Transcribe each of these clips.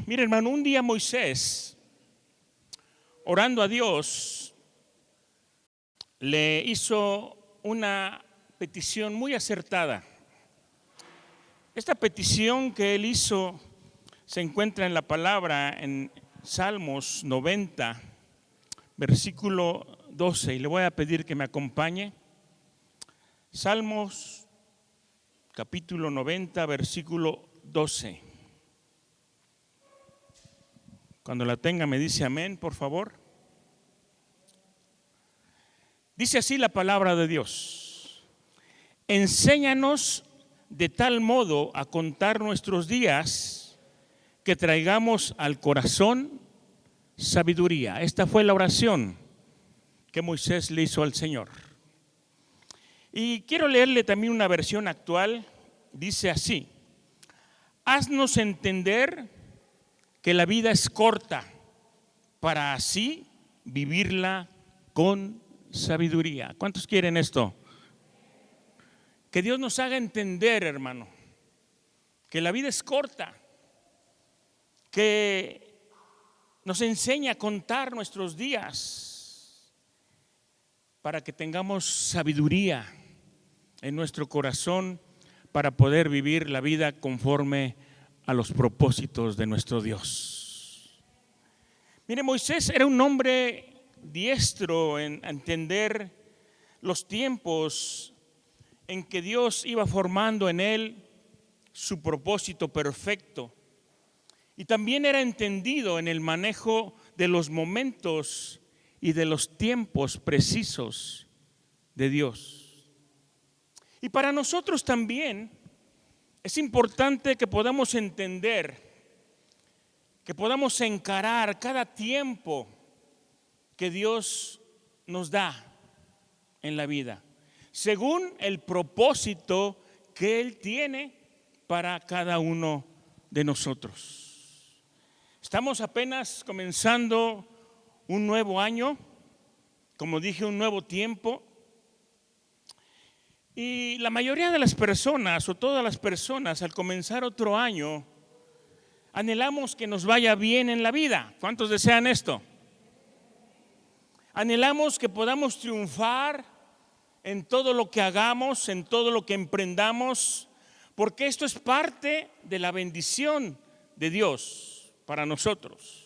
Mire, hermano, un día Moisés, orando a Dios, le hizo una petición muy acertada. Esta petición que él hizo se encuentra en la palabra en Salmos 90, versículo 12, y le voy a pedir que me acompañe. Salmos capítulo 90, versículo 12. Cuando la tenga me dice amén, por favor. Dice así la palabra de Dios: enséñanos de tal modo a contar nuestros días que traigamos al corazón sabiduría. Esta fue la oración que Moisés le hizo al Señor. Y quiero leerle también una versión actual. Dice así: haznos entender que la vida es corta, para así vivirla con sabiduría. ¿Cuántos quieren esto? Que Dios nos haga entender, hermano, que la vida es corta, que nos enseña a contar nuestros días para que tengamos sabiduría en nuestro corazón para poder vivir la vida conforme a los propósitos de nuestro Dios. Mire, Moisés era un hombre diestro en entender los tiempos en que Dios iba formando en él su propósito perfecto, y también era entendido en el manejo de los momentos y de los tiempos precisos de Dios. Y para nosotros también es importante que podamos entender, que podamos encarar cada tiempo que Dios nos da en la vida, según el propósito que Él tiene para cada uno de nosotros. Estamos apenas comenzando un nuevo año, como dije, un nuevo tiempo. Y la mayoría de las personas, o todas las personas, al comenzar otro año, anhelamos que nos vaya bien en la vida. ¿Cuántos desean esto? Anhelamos que podamos triunfar en todo lo que hagamos, en todo lo que emprendamos, porque esto es parte de la bendición de Dios para nosotros.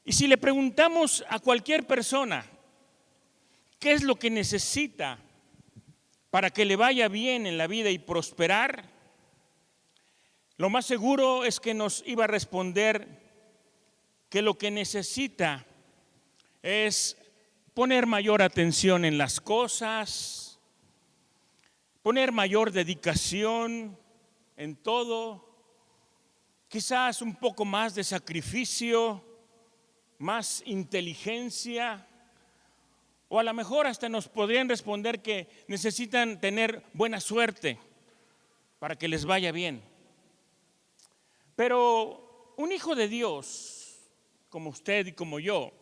Y si le preguntamos a cualquier persona qué es lo que necesita para que le vaya bien en la vida y prosperar, lo más seguro es que nos iba a responder que lo que necesita es poner mayor atención en las cosas, poner mayor dedicación en todo, quizás un poco más de sacrificio, más inteligencia, o a lo mejor hasta nos podrían responder que necesitan tener buena suerte para que les vaya bien. Pero un hijo de Dios, como usted y como yo,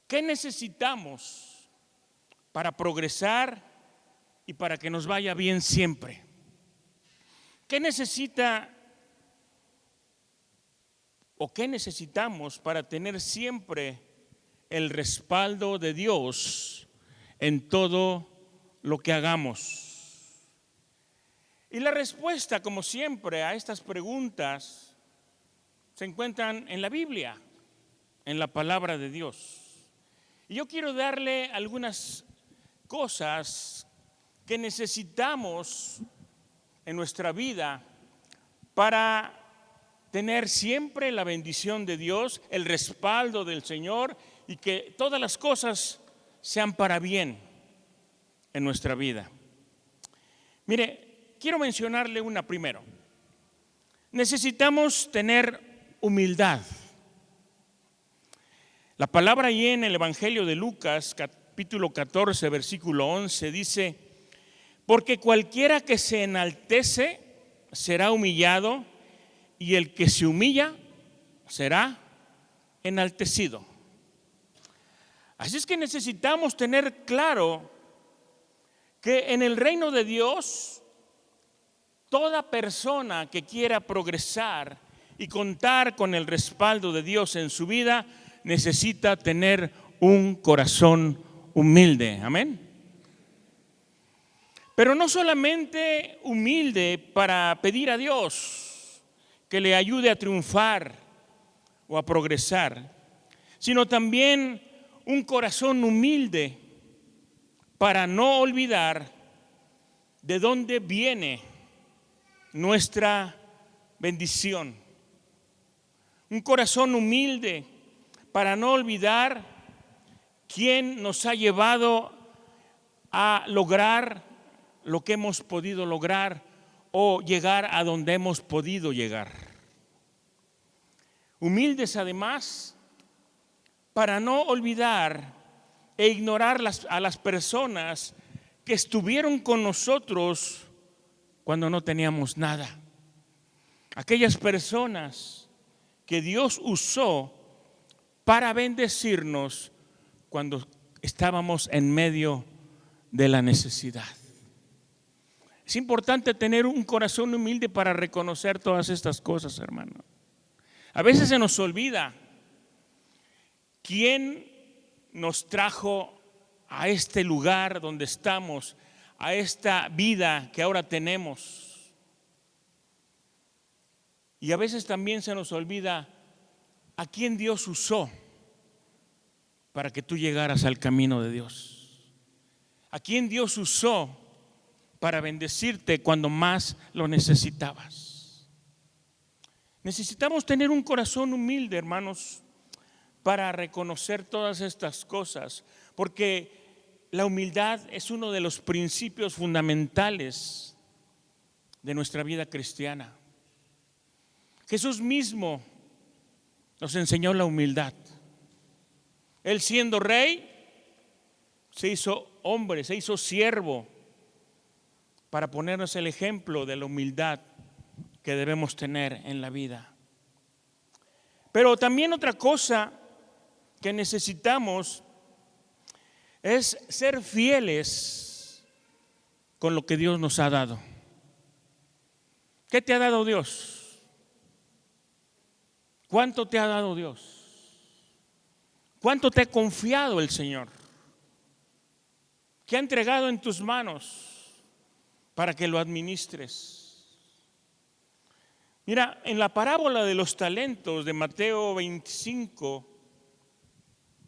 ¿qué necesitamos para progresar y para que nos vaya bien siempre? ¿Qué necesita o qué necesitamos para tener siempre el respaldo de Dios en todo lo que hagamos? Y la respuesta, como siempre, a estas preguntas se encuentran en la Biblia, en la palabra de Dios. Y yo quiero darle algunas cosas que necesitamos en nuestra vida para tener siempre la bendición de Dios, el respaldo del Señor, y que todas las cosas sean para bien en nuestra vida. Mire, quiero mencionarle una primero. Necesitamos tener humildad. La palabra ahí en el Evangelio de Lucas, capítulo 14, versículo 11, dice: porque cualquiera que se enaltece será humillado, y el que se humilla será enaltecido. Así es que necesitamos tener claro que en el reino de Dios, toda persona que quiera progresar y contar con el respaldo de Dios en su vida, necesita tener un corazón humilde. Amén. Pero no solamente humilde para pedir a Dios que le ayude a triunfar o a progresar, sino también un corazón humilde para no olvidar de dónde viene nuestra bendición. Un corazón humilde para no olvidar quién nos ha llevado a lograr lo que hemos podido lograr o llegar a donde hemos podido llegar. Humildes además para no olvidar e ignorar a las personas que estuvieron con nosotros cuando no teníamos nada. Aquellas personas que Dios usó para bendecirnos cuando estábamos en medio de la necesidad. Es importante tener un corazón humilde para reconocer todas estas cosas, hermano. A veces se nos olvida quién nos trajo a este lugar donde estamos, a esta vida que ahora tenemos. Y a veces también se nos olvida a quién Dios usó para que tú llegaras al camino de Dios. A quién Dios usó para bendecirte cuando más lo necesitabas. Necesitamos tener un corazón humilde, hermanos, para reconocer todas estas cosas, porque la humildad es uno de los principios fundamentales de nuestra vida cristiana. Jesús mismo nos enseñó la humildad. Él, siendo rey, se hizo hombre, se hizo siervo, para ponernos el ejemplo de la humildad que debemos tener en la vida. Pero también otra cosa que necesitamos es ser fieles con lo que Dios nos ha dado. ¿Qué te ha dado Dios? ¿Cuánto te ha dado Dios? ¿Cuánto te ha confiado el Señor? ¿Qué ha entregado en tus manos para que lo administres? Mira, en la parábola de los talentos de Mateo 25,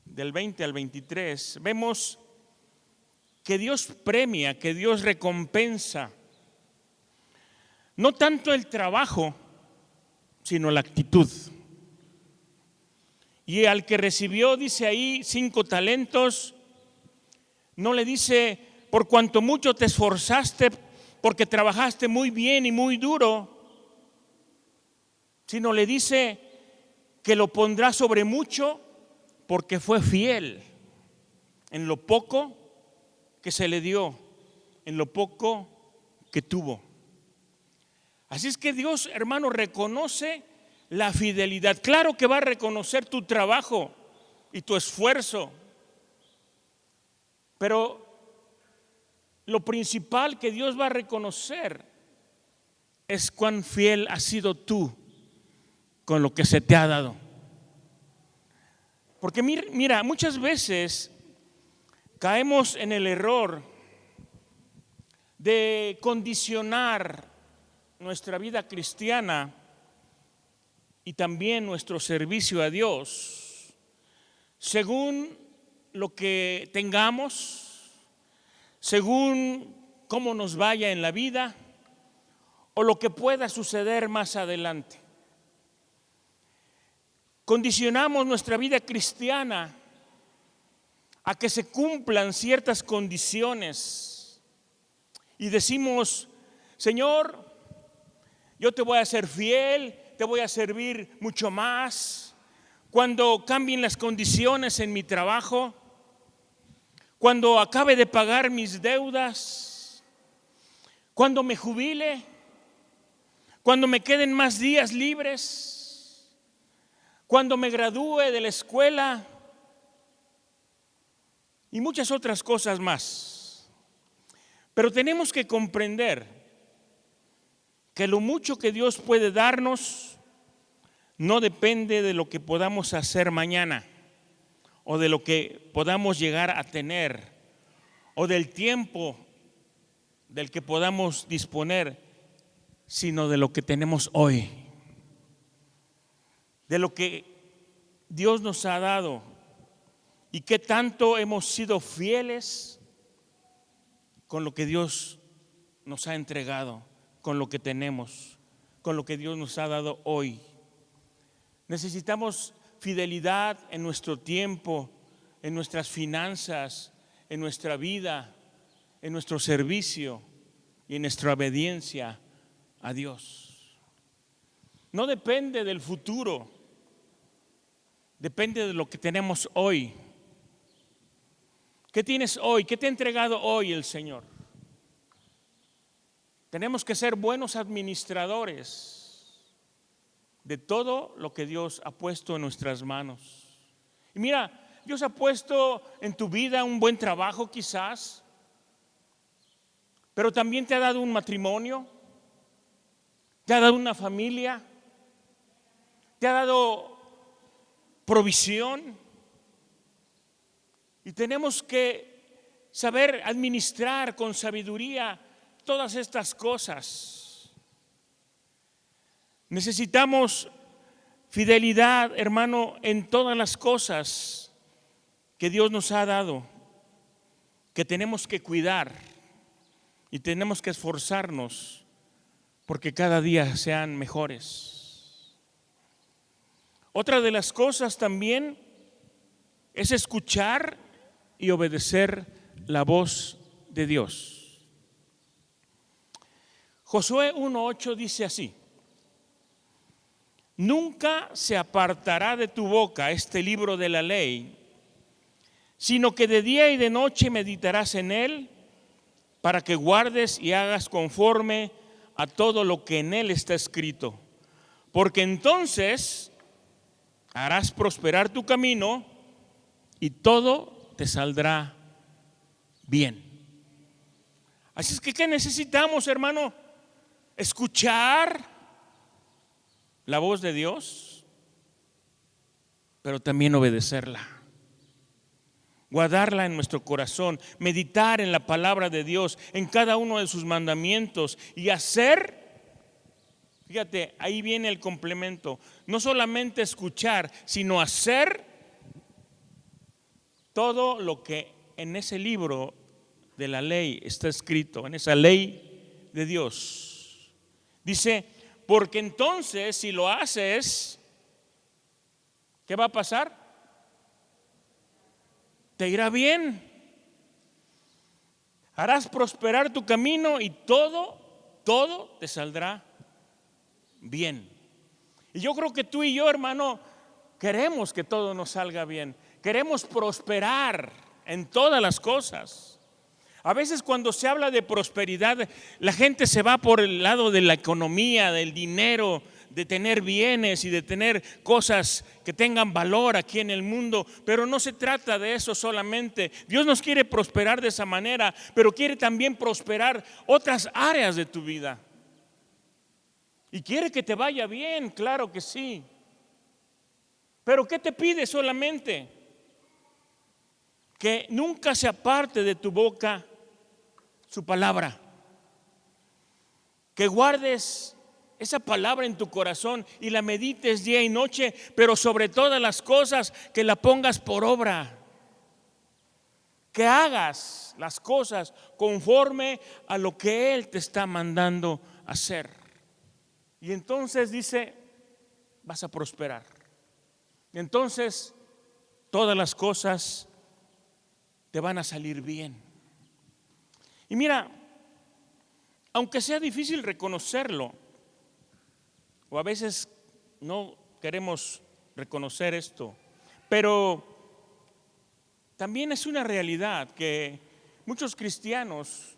del 20 al 23, vemos que Dios premia, que Dios recompensa, no tanto el trabajo, sino la actitud. Y al que recibió, dice ahí, 5 talentos, no le dice: por cuanto mucho te esforzaste, porque trabajaste muy bien y muy duro, sino le dice que lo pondrá sobre mucho porque fue fiel en lo poco que se le dio, en lo poco que tuvo. Así es que Dios, hermano, reconoce la fidelidad. Claro que va a reconocer tu trabajo y tu esfuerzo, pero lo principal que Dios va a reconocer es cuán fiel has sido tú con lo que se te ha dado. Porque mira, muchas veces caemos en el error de condicionar nuestra vida cristiana y también nuestro servicio a Dios según lo que tengamos, según cómo nos vaya en la vida o lo que pueda suceder más adelante. Condicionamos nuestra vida cristiana a que se cumplan ciertas condiciones y decimos: Señor, yo te voy a ser fiel, te voy a servir mucho más cuando cambien las condiciones en mi trabajo, cuando acabe de pagar mis deudas, cuando me jubile, cuando me queden más días libres, cuando me gradúe de la escuela y muchas otras cosas más. Pero tenemos que comprender que lo mucho que Dios puede darnos no depende de lo que podamos hacer mañana o de lo que podamos llegar a tener o del tiempo del que podamos disponer, sino de lo que tenemos hoy, de lo que Dios nos ha dado y qué tanto hemos sido fieles con lo que Dios nos ha entregado, con lo que tenemos, con lo que Dios nos ha dado hoy. Necesitamos fidelidad en nuestro tiempo, en nuestras finanzas, en nuestra vida, en nuestro servicio y en nuestra obediencia a Dios. No depende del futuro, depende de lo que tenemos hoy. ¿Qué tienes hoy? ¿Qué te ha entregado hoy el Señor? Tenemos que ser buenos administradores de todo lo que Dios ha puesto en nuestras manos. Y mira, Dios ha puesto en tu vida un buen trabajo quizás, pero también te ha dado un matrimonio, te ha dado una familia, te ha dado provisión. Y tenemos que saber administrar con sabiduría todas estas cosas. Necesitamos fidelidad, hermano, en todas las cosas que Dios nos ha dado, que tenemos que cuidar y tenemos que esforzarnos porque cada día sean mejores. Otra de las cosas también es escuchar y obedecer la voz de Dios. Josué 1:8 dice así: nunca se apartará de tu boca este libro de la ley, sino que de día y de noche meditarás en él, para que guardes y hagas conforme a todo lo que en él está escrito, porque entonces harás prosperar tu camino y todo te saldrá bien. Así es que, ¿qué necesitamos, hermano? Escuchar la voz de Dios, pero también obedecerla. Guardarla en nuestro corazón, meditar en la palabra de Dios, en cada uno de sus mandamientos y hacer, fíjate, ahí viene el complemento, no solamente escuchar, sino hacer todo lo que en ese libro de la ley está escrito, en esa ley de Dios. Dice, porque entonces si lo haces, ¿qué va a pasar? Te irá bien, harás prosperar tu camino y todo te saldrá bien. Y yo creo que tú y yo, hermano, queremos que todo nos salga bien, queremos prosperar en todas las cosas. A veces cuando se habla de prosperidad, la gente se va por el lado de la economía, del dinero, de tener bienes y de tener cosas que tengan valor aquí en el mundo, pero no se trata de eso solamente. Dios nos quiere prosperar de esa manera, pero quiere también prosperar otras áreas de tu vida. Y quiere que te vaya bien, claro que sí. Pero ¿qué te pide solamente? Que nunca se aparte de tu boca su palabra, que guardes esa palabra en tu corazón y la medites día y noche, pero sobre todas las cosas que la pongas por obra, que hagas las cosas conforme a lo que Él te está mandando hacer. Y entonces dice, vas a prosperar. Entonces todas las cosas te van a salir bien. Y mira, aunque sea difícil reconocerlo, o a veces no queremos reconocer esto, pero también es una realidad que muchos cristianos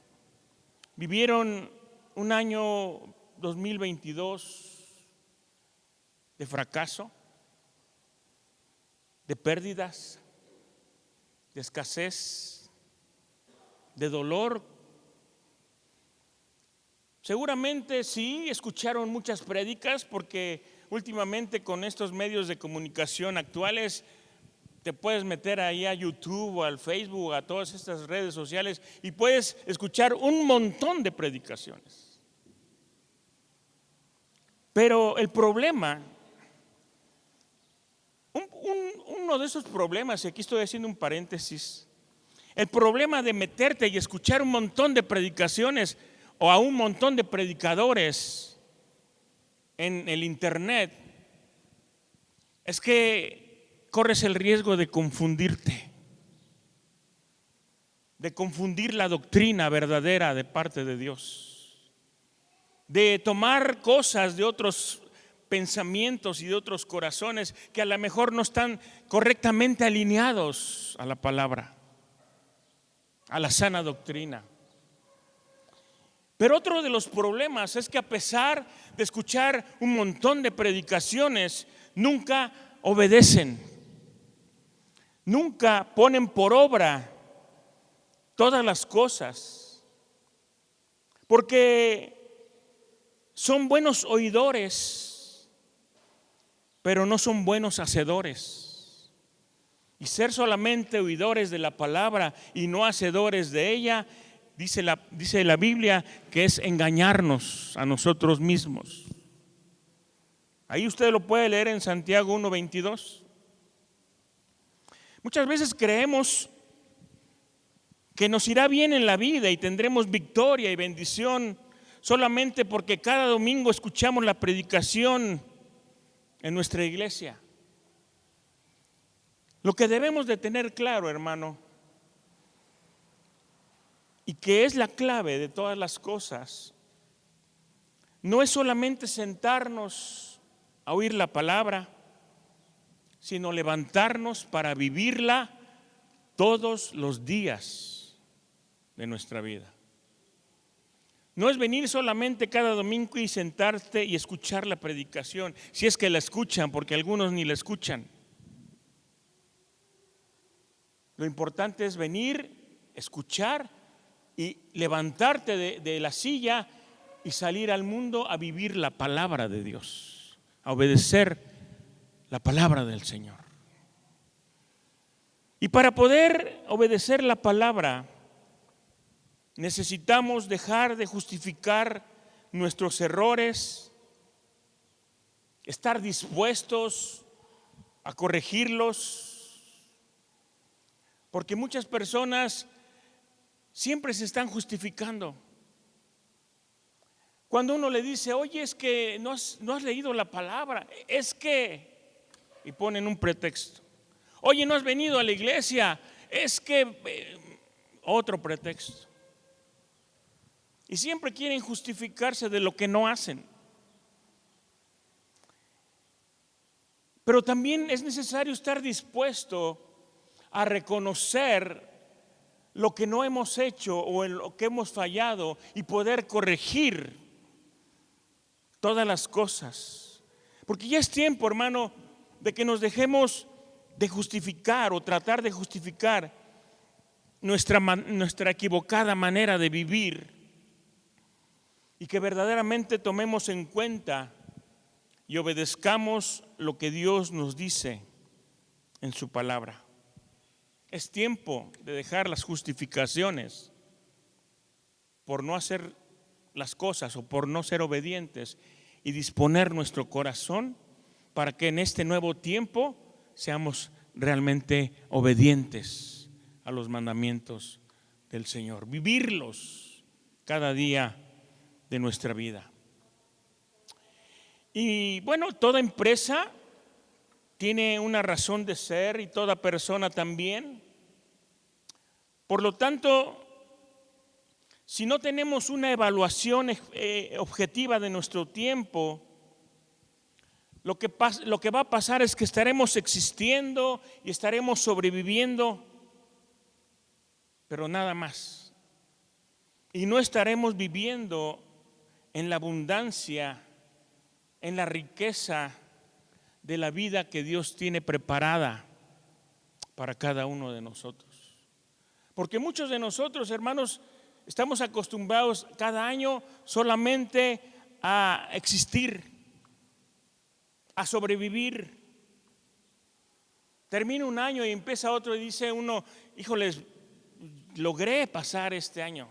vivieron un año 2022 de fracaso, de pérdidas, de escasez, de dolor. Seguramente sí escucharon muchas prédicas porque últimamente con estos medios de comunicación actuales te puedes meter ahí a YouTube o al Facebook, a todas estas redes sociales y puedes escuchar un montón de predicaciones. Pero el problema, uno de esos problemas, y aquí estoy haciendo un paréntesis, el problema de meterte y escuchar un montón de predicaciones o a un montón de predicadores en el internet es que corres el riesgo de confundirte, de confundir la doctrina verdadera de parte de Dios, de tomar cosas de otros pensamientos y de otros corazones que a lo mejor no están correctamente alineados a la palabra, a la sana doctrina. Pero otro de los problemas es que a pesar de escuchar un montón de predicaciones, nunca obedecen, nunca ponen por obra todas las cosas, porque son buenos oidores, pero no son buenos hacedores. Y ser solamente oidores de la palabra y no hacedores de ella, dice la Biblia que es engañarnos a nosotros mismos. Ahí usted lo puede leer en Santiago 1:22. Muchas veces creemos que nos irá bien en la vida y tendremos victoria y bendición solamente porque cada domingo escuchamos la predicación en nuestra iglesia. Lo que debemos de tener claro, hermano, y que es la clave de todas las cosas, no es solamente sentarnos a oír la palabra, sino levantarnos para vivirla todos los días de nuestra vida. No es venir solamente cada domingo y sentarte y escuchar la predicación, si es que la escuchan, porque algunos ni la escuchan. Lo importante es venir, escuchar y levantarte de la silla y salir al mundo a vivir la palabra de Dios, a obedecer la palabra del Señor. Y para poder obedecer la palabra, necesitamos dejar de justificar nuestros errores, estar dispuestos a corregirlos, porque muchas personas siempre se están justificando. Cuando uno le dice, oye, es que no has leído la palabra, es que, y ponen un pretexto. Oye, no has venido a la iglesia, es que, otro pretexto. Y siempre quieren justificarse de lo que no hacen. Pero también es necesario estar dispuesto a reconocer lo que no hemos hecho o en lo que hemos fallado y poder corregir todas las cosas. Porque ya es tiempo, hermano, de que nos dejemos de justificar o tratar de justificar nuestra equivocada manera de vivir y que verdaderamente tomemos en cuenta y obedezcamos lo que Dios nos dice en su palabra. Es tiempo de dejar las justificaciones por no hacer las cosas o por no ser obedientes y disponer nuestro corazón para que en este nuevo tiempo seamos realmente obedientes a los mandamientos del Señor, vivirlos cada día de nuestra vida. Y bueno, toda empresa tiene una razón de ser y toda persona también. Por lo tanto, si no tenemos una evaluación objetiva de nuestro tiempo, lo que va a pasar es que estaremos existiendo y estaremos sobreviviendo, pero nada más. Y no estaremos viviendo en la abundancia, en la riqueza de la vida que Dios tiene preparada para cada uno de nosotros. Porque muchos de nosotros, hermanos, estamos acostumbrados cada año solamente a existir. a sobrevivir. Termina un año y empieza otro y dice uno, híjoles, logré pasar este año,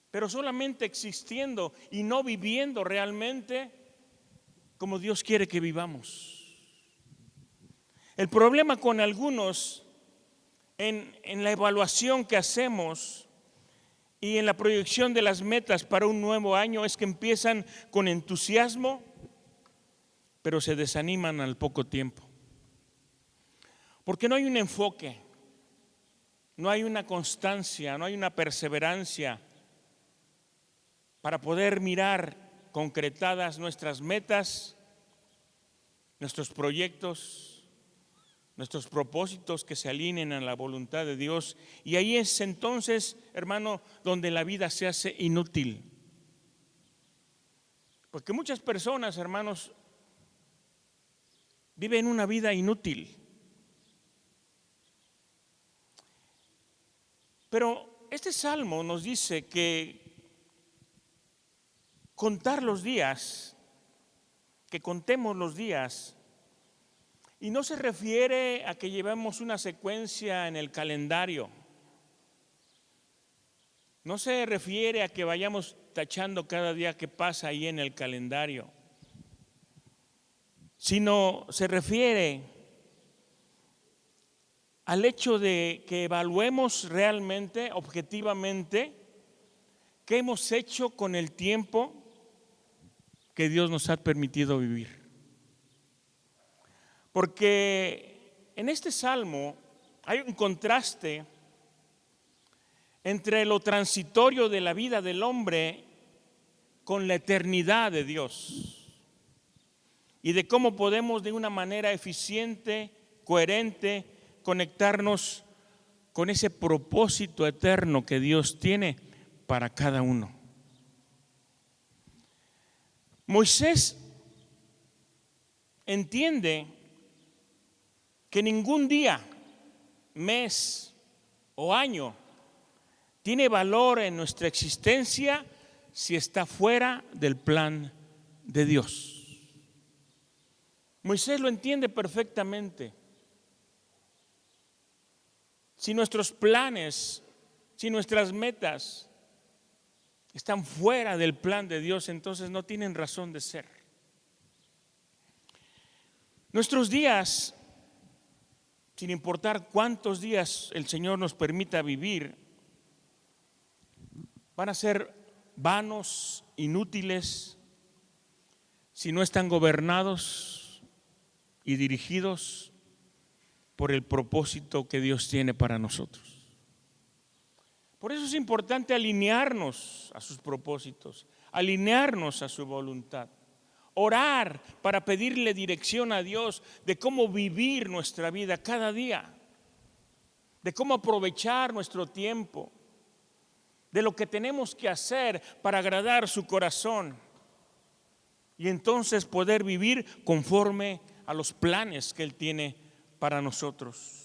pero solamente existiendo y no viviendo realmente como Dios quiere que vivamos. El problema con algunos en la evaluación que hacemos y en la proyección de las metas para un nuevo año es que empiezan con entusiasmo, pero se desaniman al poco tiempo. Porque no hay un enfoque, no hay una constancia, no hay una perseverancia para poder mirar concretadas nuestras metas, nuestros proyectos, nuestros propósitos que se alineen a la voluntad de Dios. Y ahí es entonces, hermano, donde la vida se hace inútil. Porque muchas personas, hermanos, viven una vida inútil. Pero este salmo nos dice que contar los días, que contemos los días, y no se refiere a que llevemos una secuencia en el calendario. No se refiere a que vayamos tachando cada día que pasa ahí en el calendario, sino se refiere al hecho de que evaluemos realmente, objetivamente, qué hemos hecho con el tiempo que Dios nos ha permitido vivir. Porque en este salmo hay un contraste entre lo transitorio de la vida del hombre con la eternidad de Dios y de cómo podemos de una manera eficiente, coherente, conectarnos con ese propósito eterno que Dios tiene para cada uno. Moisés entiende que ningún día, mes o año tiene valor en nuestra existencia si está fuera del plan de Dios. Moisés lo entiende perfectamente. Si nuestros planes, si nuestras metas están fuera del plan de Dios, entonces no tienen razón de ser. Nuestros días, sin importar cuántos días el Señor nos permita vivir, van a ser vanos, inútiles, si no están gobernados y dirigidos por el propósito que Dios tiene para nosotros. Por eso es importante alinearnos a sus propósitos, alinearnos a su voluntad, orar para pedirle dirección a Dios de cómo vivir nuestra vida cada día, de cómo aprovechar nuestro tiempo, de lo que tenemos que hacer para agradar su corazón y entonces poder vivir conforme a los planes que Él tiene para nosotros.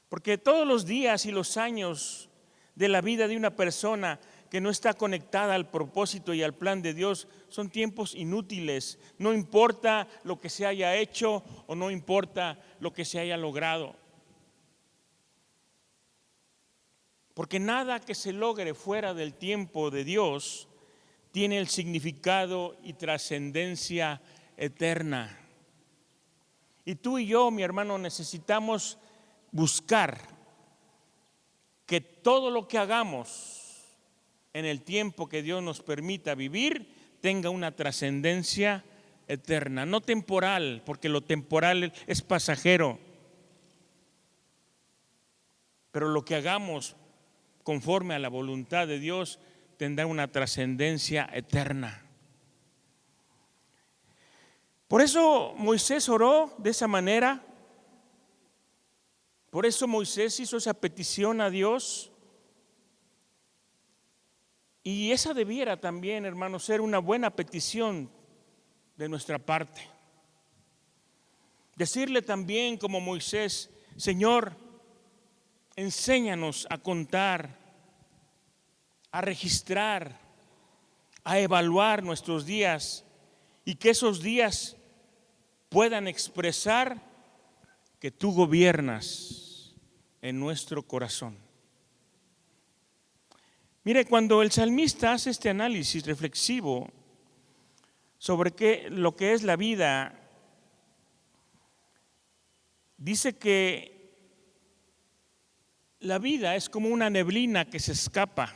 Porque todos los días y los años de la vida de una persona que no está conectada al propósito y al plan de Dios son tiempos inútiles. No importa lo que se haya hecho o no importa lo que se haya logrado. Porque nada que se logre fuera del tiempo de Dios tiene el significado y trascendencia eterna. Y tú y yo, mi hermano, necesitamos buscar que todo lo que hagamos en el tiempo que Dios nos permita vivir tenga una trascendencia eterna, no temporal, porque lo temporal es pasajero. Pero lo que hagamos conforme a la voluntad de Dios tendrá una trascendencia eterna. Por eso Moisés oró de esa manera. Por eso Moisés hizo esa petición a Dios. Y esa debiera también, hermanos, ser una buena petición de nuestra parte. Decirle también como Moisés: Señor, enséñanos a contar, a registrar, a evaluar nuestros días y que esos días puedan expresar que tú gobiernas en nuestro corazón. Mire, cuando el salmista hace este análisis reflexivo sobre lo que es la vida, dice que la vida es como una neblina que se escapa.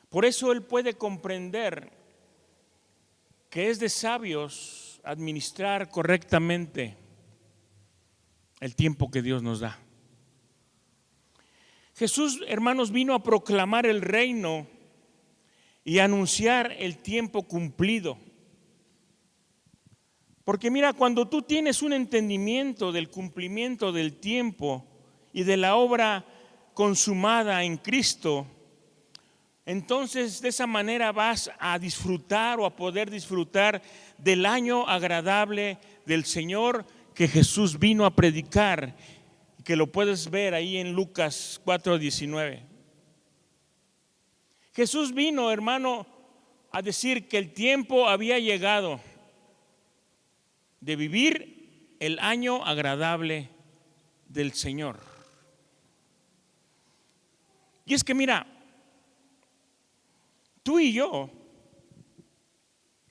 Por eso él puede comprender que es de sabios administrar correctamente el tiempo que Dios nos da. Jesús, hermanos, vino a proclamar el reino y a anunciar el tiempo cumplido. Porque mira, cuando tú tienes un entendimiento del cumplimiento del tiempo y de la obra consumada en Cristo, entonces de esa manera vas a disfrutar o a poder disfrutar del año agradable del Señor que Jesús vino a predicar, que lo puedes ver ahí en Lucas 4:19. Jesús vino, hermano, a decir que el tiempo había llegado de vivir el año agradable del Señor. Y es que mira, tú y yo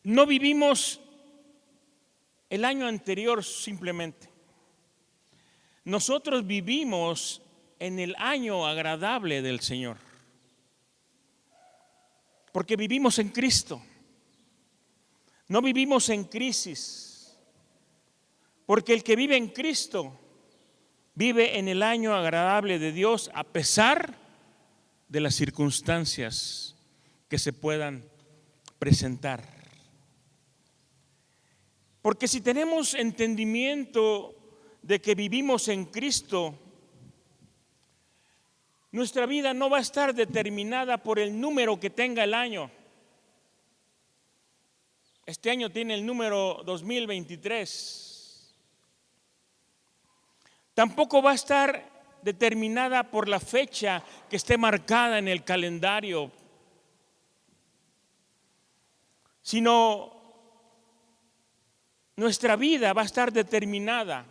no vivimos el año anterior simplemente. Nosotros vivimos en el año agradable del Señor, porque vivimos en Cristo. No vivimos en crisis, porque el que vive en Cristo vive en el año agradable de Dios a pesar de las circunstancias que se puedan presentar. Porque si tenemos entendimiento de que vivimos en Cristo, nuestra vida no va a estar determinada por el número que tenga el año. Este año tiene el número 2023. Tampoco va a estar determinada por la fecha que esté marcada en el calendario, sino nuestra vida va a estar determinada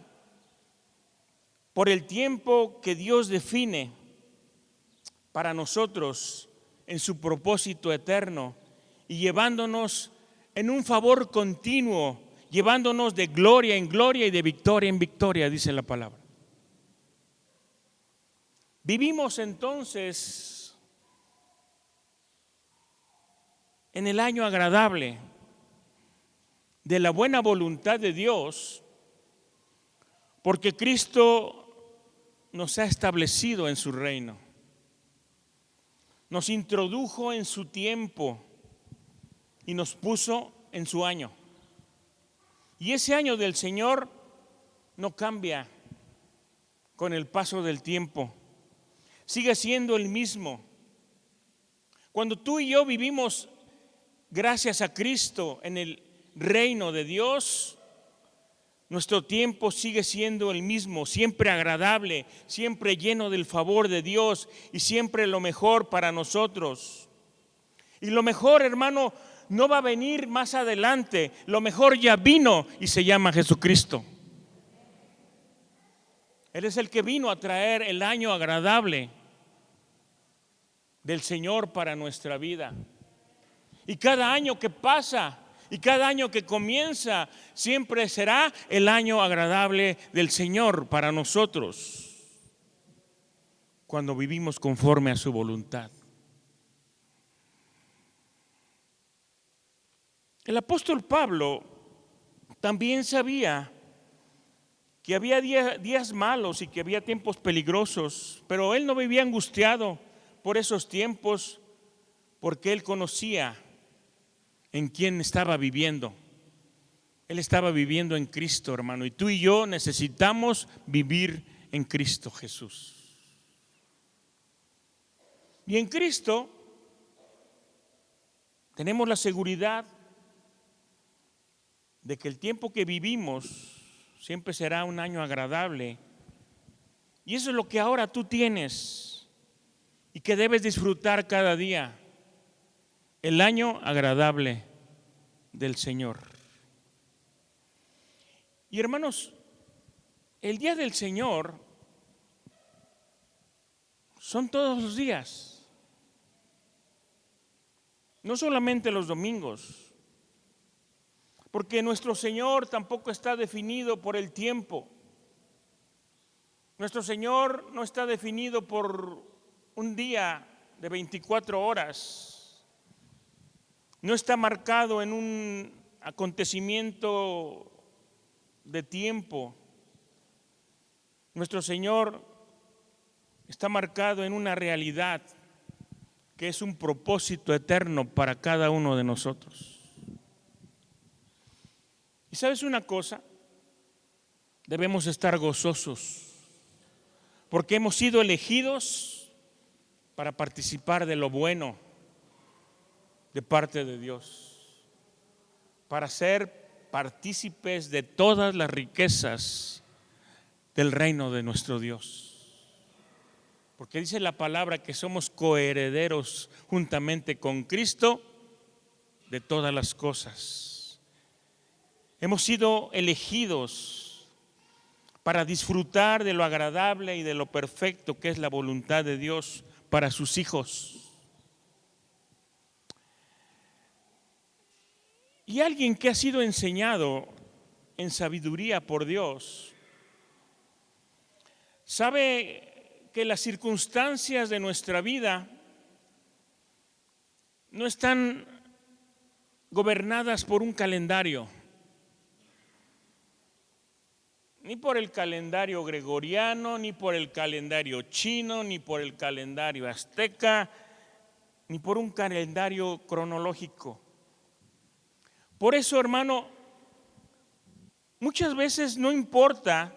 por el tiempo que Dios define para nosotros en su propósito eterno y llevándonos en un favor continuo, llevándonos de gloria en gloria y de victoria en victoria, dice la palabra. Vivimos entonces en el año agradable de la buena voluntad de Dios, porque Cristo nos ha establecido en su reino, nos introdujo en su tiempo y nos puso en su año. Y ese año del Señor no cambia con el paso del tiempo, sigue siendo el mismo. Cuando tú y yo vivimos gracias a Cristo en el reino de Dios, nuestro tiempo sigue siendo el mismo, siempre agradable, siempre lleno del favor de Dios y siempre lo mejor para nosotros. Y lo mejor, hermano, no va a venir más adelante, lo mejor ya vino y se llama Jesucristo. Él es el que vino a traer el año agradable del Señor para nuestra vida. Y cada año que pasa y cada año que comienza siempre será el año agradable del Señor para nosotros, cuando vivimos conforme a su voluntad. El apóstol Pablo también sabía que había días malos y que había tiempos peligrosos, pero él no vivía angustiado por esos tiempos, porque él conocía en quién estaba viviendo. Él estaba viviendo en Cristo, hermano, y tú y yo necesitamos vivir en Cristo Jesús. Y en Cristo tenemos la seguridad de que el tiempo que vivimos siempre será un año agradable. Y eso es lo que ahora tú tienes y que debes disfrutar cada día. El año agradable del Señor. Y hermanos, el día del Señor son todos los días, no solamente los domingos, porque nuestro Señor tampoco está definido por el tiempo. Nuestro Señor no está definido por un día de 24 horas, no está marcado en un acontecimiento de tiempo. Nuestro Señor está marcado en una realidad que es un propósito eterno para cada uno de nosotros. ¿Y sabes una cosa? Debemos estar gozosos porque hemos sido elegidos para participar de lo bueno de parte de Dios, para ser partícipes de todas las riquezas del reino de nuestro Dios. Porque dice la palabra que somos coherederos juntamente con Cristo de todas las cosas. Hemos sido elegidos para disfrutar de lo agradable y de lo perfecto que es la voluntad de Dios para sus hijos. Y alguien que ha sido enseñado en sabiduría por Dios sabe que las circunstancias de nuestra vida no están gobernadas por un calendario, ni por el calendario gregoriano, ni por el calendario chino, ni por el calendario azteca, ni por un calendario cronológico. Por eso, hermano, muchas veces no importa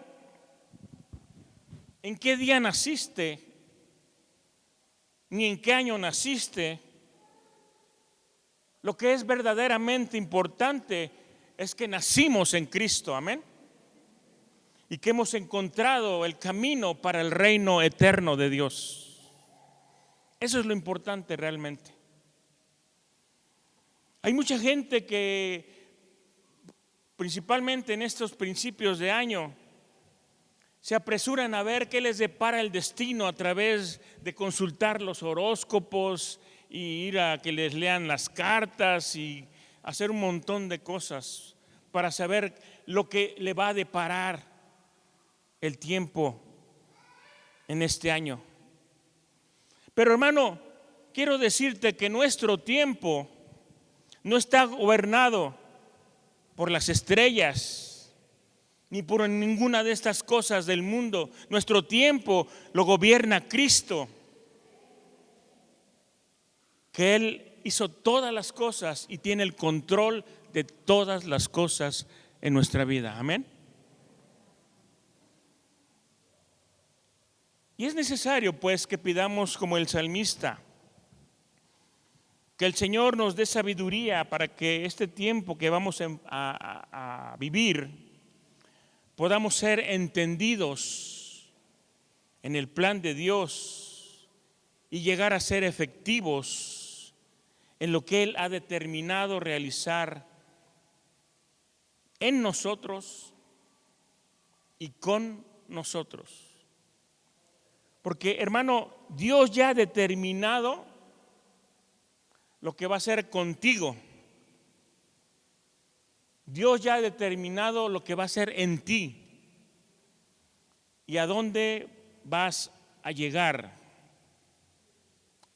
en qué día naciste, ni en qué año naciste. Lo que es verdaderamente importante es que nacimos en Cristo, amén, y que hemos encontrado el camino para el reino eterno de Dios. Eso es lo importante realmente. Hay mucha gente que, principalmente en estos principios de año, se apresuran a ver qué les depara el destino a través de consultar los horóscopos y ir a que les lean las cartas y hacer un montón de cosas para saber lo que le va a deparar el tiempo en este año. Pero hermano, quiero decirte que nuestro tiempo no está gobernado por las estrellas ni por ninguna de estas cosas del mundo. Nuestro tiempo lo gobierna Cristo, que Él hizo todas las cosas y tiene el control de todas las cosas en nuestra vida. Amén. Y es necesario pues que pidamos como el salmista, que el Señor nos dé sabiduría para que este tiempo que vamos a vivir podamos ser entendidos en el plan de Dios y llegar a ser efectivos en lo que Él ha determinado realizar en nosotros y con nosotros. Porque, hermano, Dios ya ha determinado lo que va a hacer contigo. Dios ya ha determinado lo que va a hacer en ti y a dónde vas a llegar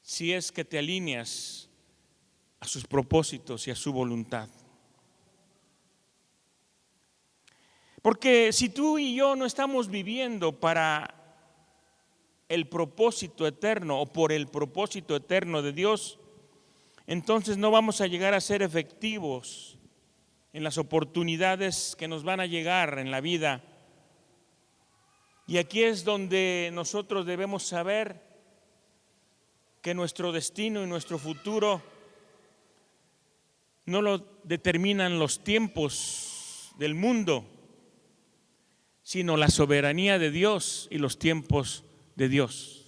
si es que te alineas a sus propósitos y a su voluntad. Porque si tú y yo no estamos viviendo para el propósito eterno o por el propósito eterno de Dios, entonces no vamos a llegar a ser efectivos en las oportunidades que nos van a llegar en la vida. Y aquí es donde nosotros debemos saber que nuestro destino y nuestro futuro no lo determinan los tiempos del mundo, sino la soberanía de Dios y los tiempos de Dios.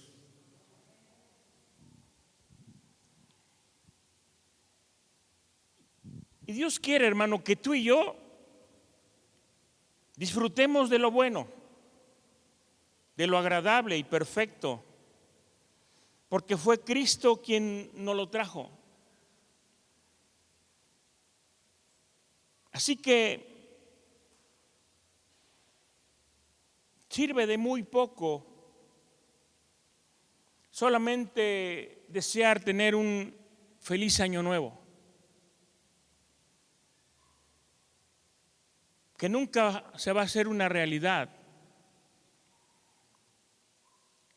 Y Dios quiere, hermano, que tú y yo disfrutemos de lo bueno, de lo agradable y perfecto, porque fue Cristo quien nos lo trajo. Así que sirve de muy poco solamente desear tener un feliz año nuevo, que nunca se va a hacer una realidad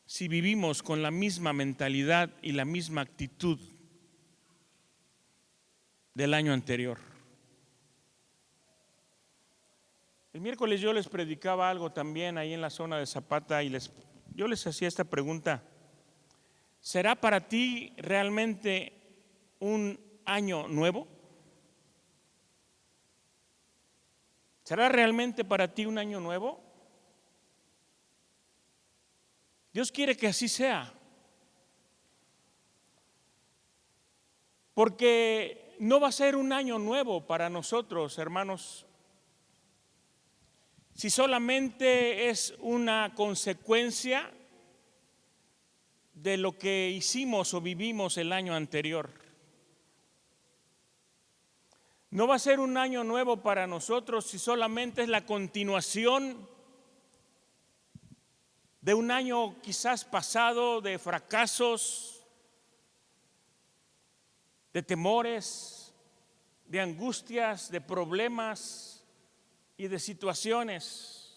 si vivimos con la misma mentalidad y la misma actitud del año anterior. El miércoles yo les predicaba algo también ahí en la zona de Zapata y yo les hacía esta pregunta: ¿será para ti realmente un año nuevo? ¿Será realmente para ti un año nuevo? Dios quiere que así sea, porque no va a ser un año nuevo para nosotros, hermanos, si solamente es una consecuencia de lo que hicimos o vivimos el año anterior. No va a ser un año nuevo para nosotros si solamente es la continuación de un año quizás pasado de fracasos, de temores, de angustias, de problemas y de situaciones.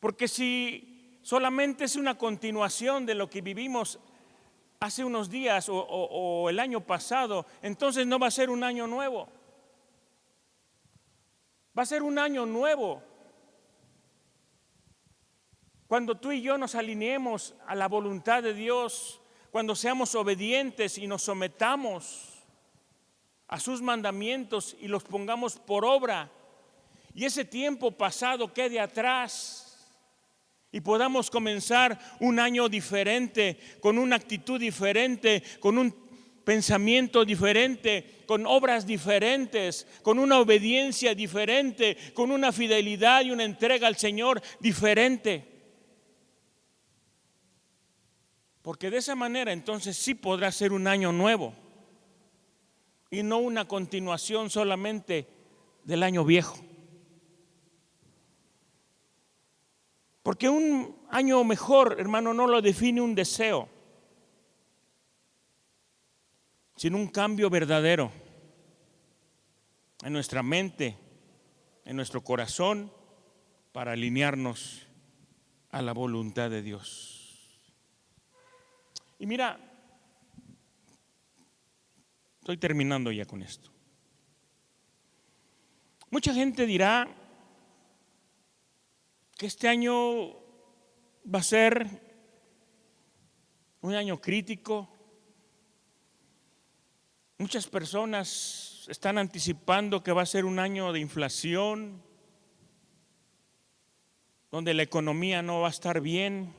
Porque si solamente es una continuación de lo que vivimos hace unos días o el año pasado, entonces no va a ser un año nuevo. Va a ser un año nuevo cuando tú y yo nos alineemos a la voluntad de Dios, cuando seamos obedientes y nos sometamos a sus mandamientos y los pongamos por obra, y ese tiempo pasado quede atrás y podamos comenzar un año diferente, con una actitud diferente, con un pensamiento diferente, con obras diferentes, con una obediencia diferente, con una fidelidad y una entrega al Señor diferente. Porque de esa manera entonces sí podrá ser un año nuevo y no una continuación solamente del año viejo. Porque un año mejor, hermano, no lo define un deseo, sino un cambio verdadero en nuestra mente, en nuestro corazón, para alinearnos a la voluntad de Dios. Y mira, estoy terminando ya con esto. Mucha gente dirá que este año va a ser un año crítico. Muchas personas están anticipando que va a ser un año de inflación, donde la economía no va a estar bien,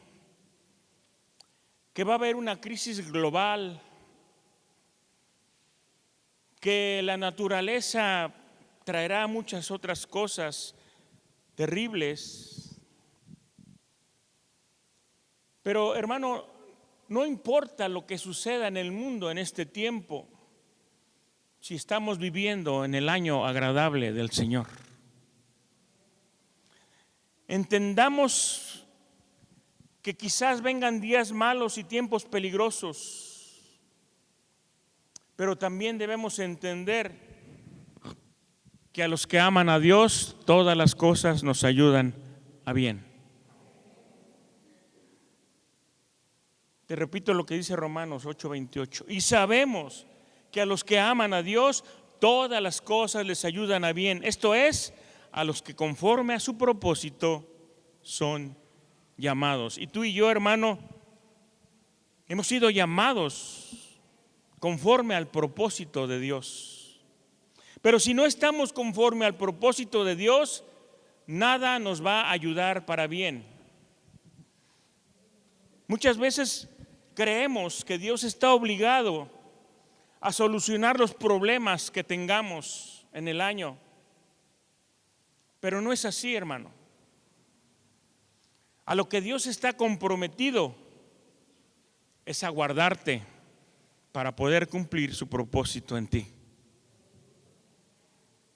que va a haber una crisis global, que la naturaleza traerá muchas otras cosas terribles. Pero, hermano, no importa lo que suceda en el mundo en este tiempo, si estamos viviendo en el año agradable del Señor. Entendamos que quizás vengan días malos y tiempos peligrosos, pero también debemos entender que a los que aman a Dios, todas las cosas nos ayudan a bien. Te repito lo que dice Romanos 8:28. Y sabemos que a los que aman a Dios, todas las cosas les ayudan a bien. Esto es, a los que conforme a su propósito son llamados. Y tú y yo, hermano, hemos sido llamados conforme al propósito de Dios. Pero si no estamos conforme al propósito de Dios, nada nos va a ayudar para bien. Muchas veces creemos que Dios está obligado a solucionar los problemas que tengamos en el año. Pero no es así, hermano. A lo que Dios está comprometido es a guardarte para poder cumplir su propósito en ti.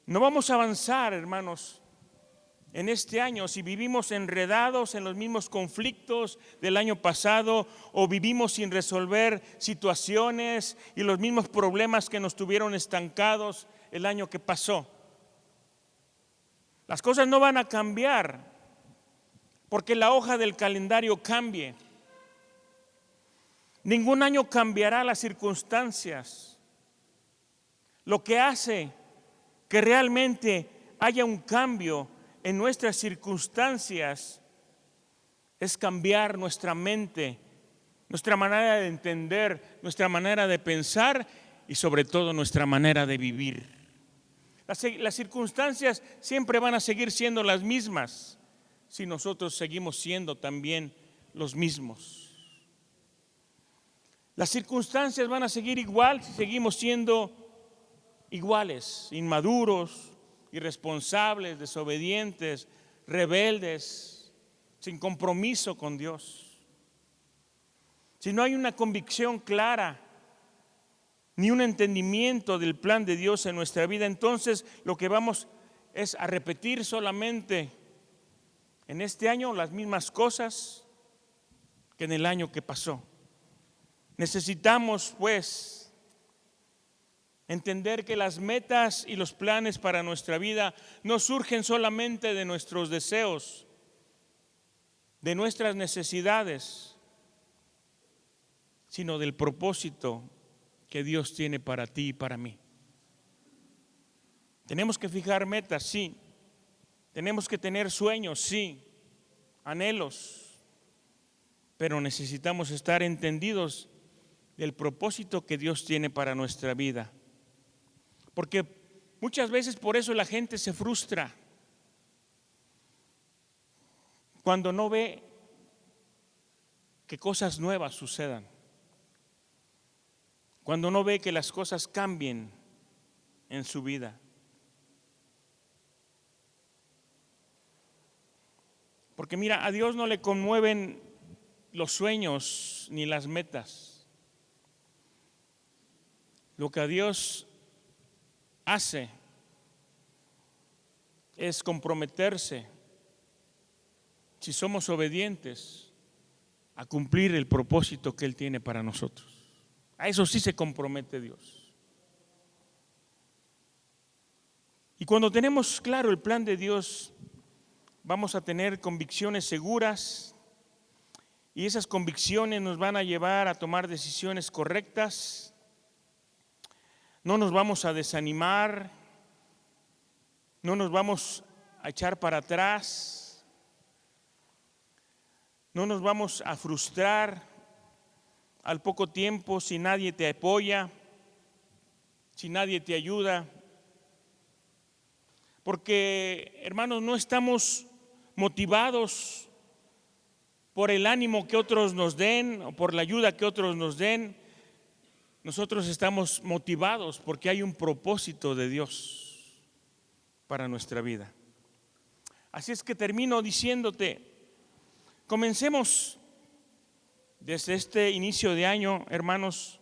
No vamos a avanzar, hermanos, en este año si vivimos enredados en los mismos conflictos del año pasado o vivimos sin resolver situaciones y los mismos problemas que nos tuvieron estancados el año que pasó. Las cosas no van a cambiar porque la hoja del calendario cambie. Ningún año cambiará las circunstancias. Lo que hace que realmente haya un cambio en nuestras circunstancias es cambiar nuestra mente, nuestra manera de entender, nuestra manera de pensar y sobre todo nuestra manera de vivir. Las circunstancias siempre van a seguir siendo las mismas si nosotros seguimos siendo también los mismos. Las circunstancias van a seguir igual si seguimos siendo iguales, inmaduros, irresponsables, desobedientes, rebeldes, sin compromiso con Dios. Si no hay una convicción clara ni un entendimiento del plan de Dios en nuestra vida, entonces lo que vamos es a repetir solamente en este año las mismas cosas que en el año que pasó. Necesitamos, pues, entender que las metas y los planes para nuestra vida no surgen solamente de nuestros deseos, de nuestras necesidades, sino del propósito que Dios tiene para ti y para mí. Tenemos que fijar metas, sí. Tenemos que tener sueños, sí. Anhelos. Pero necesitamos estar entendidos del propósito que Dios tiene para nuestra vida. Porque muchas veces por eso la gente se frustra cuando no ve que cosas nuevas sucedan, cuando no ve que las cosas cambien en su vida. Porque mira, a Dios no le conmueven los sueños ni las metas. Lo que a Dios hace es comprometerse, si somos obedientes, a cumplir el propósito que Él tiene para nosotros. A eso sí se compromete Dios. Y cuando tenemos claro el plan de Dios, vamos a tener convicciones seguras y esas convicciones nos van a llevar a tomar decisiones correctas. No nos vamos a desanimar, no nos vamos a echar para atrás, no nos vamos a frustrar al poco tiempo si nadie te apoya, si nadie te ayuda. Porque, hermanos, no estamos motivados por el ánimo que otros nos den o por la ayuda que otros nos den. Nosotros estamos motivados porque hay un propósito de Dios para nuestra vida. Así es que termino diciéndote, comencemos desde este inicio de año, hermanos,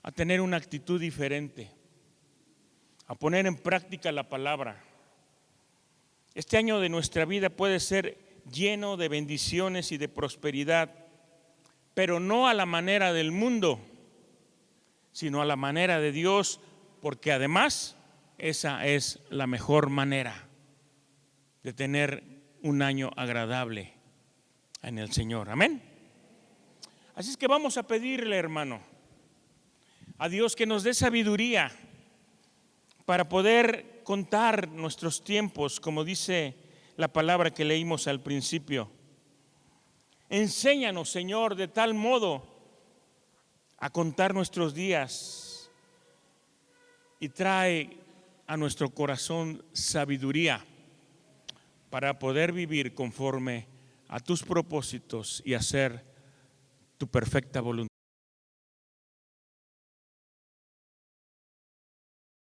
a tener una actitud diferente, a poner en práctica la palabra. Este año de nuestra vida puede ser lleno de bendiciones y de prosperidad, pero no a la manera del mundo, sino a la manera de Dios, porque además esa es la mejor manera de tener un año agradable en el Señor. Amén. Así es que vamos a pedirle, hermano, a Dios que nos dé sabiduría para poder contar nuestros tiempos, como dice la palabra que leímos al principio. Enséñanos, Señor, de tal modo a contar nuestros días y trae a nuestro corazón sabiduría para poder vivir conforme a tus propósitos y hacer tu perfecta voluntad.